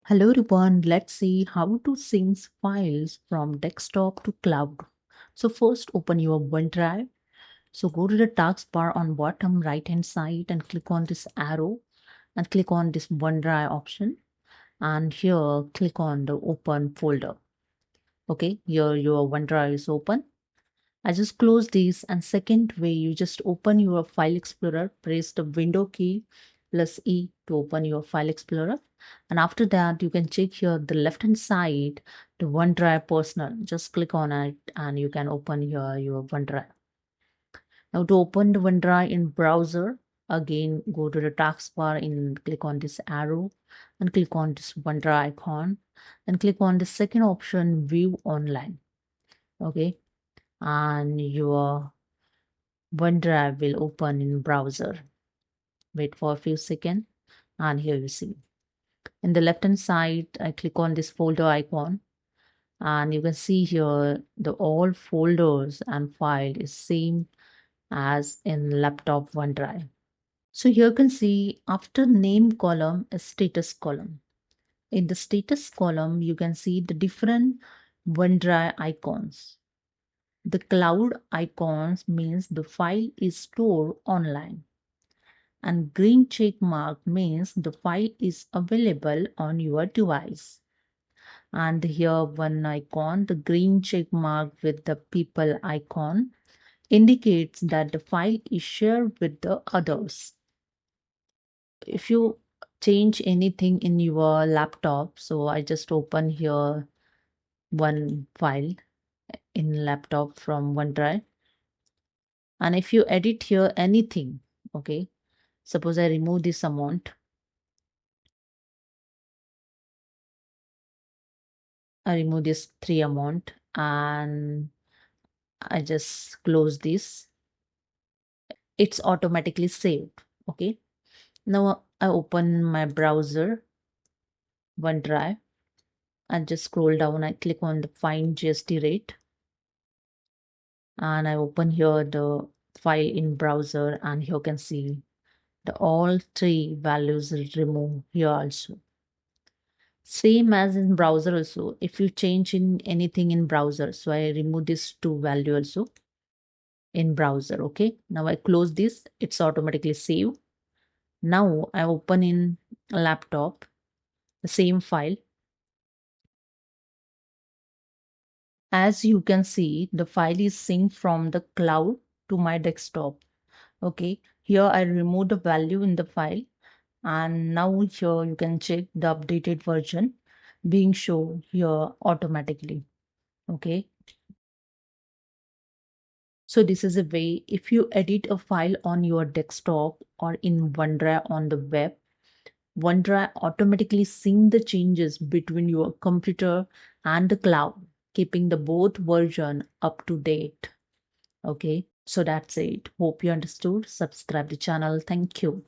Hello everyone, let's see how to sync files from desktop to cloud. So first open your OneDrive. So go to the taskbar on bottom right hand side and click on this arrow and click on this OneDrive option. And here click on the open folder. Okay, here your OneDrive is open. I just close this, and second way, you just open your file explorer, press the window key plus E to open your file explorer. And after that, you can check here the left hand side, the OneDrive personal. Just click on it and you can open here your OneDrive. Now to open the OneDrive in browser, again go to the taskbar and click on this arrow and click on this OneDrive icon and click on the second option, view online. Okay, and your OneDrive will open in browser. Wait for a few seconds, and here you see. In the left hand side, I click on this folder icon, and you can see here the all folders and file is same as in laptop OneDrive. So here you can see after name column is status column. In the status column, you can see the different OneDrive icons. The cloud icons means the file is stored online, and green check mark means the file is available on your device. And here one icon, the green check mark with the people icon, indicates that the file is shared with the others. If you change anything in your laptop, so I just open here one file in laptop from OneDrive, and if you edit here anything, okay, suppose I remove this amount, I remove this 3 amount and I just close this. It's automatically saved. Okay. Now I open my browser, OneDrive, and just scroll down. I click on the find GST rate and I open here the file in browser, and here you can see the all 3 values removed here also. Same as in browser also. If you change in anything in browser, so I remove this 2 value also in browser. Okay, now I close this, it's automatically saved. Now I open in laptop the same file. As you can see, the file is synced from the cloud to my desktop. Okay, here I remove the value in the file, and now here you can check the updated version being shown here automatically. Okay, so this is a way if you edit a file on your desktop or in OneDrive on the web, OneDrive automatically sync the changes between your computer and the cloud, keeping the both version up to date. Okay, so that's it. Hope you understood. Subscribe the channel. Thank you.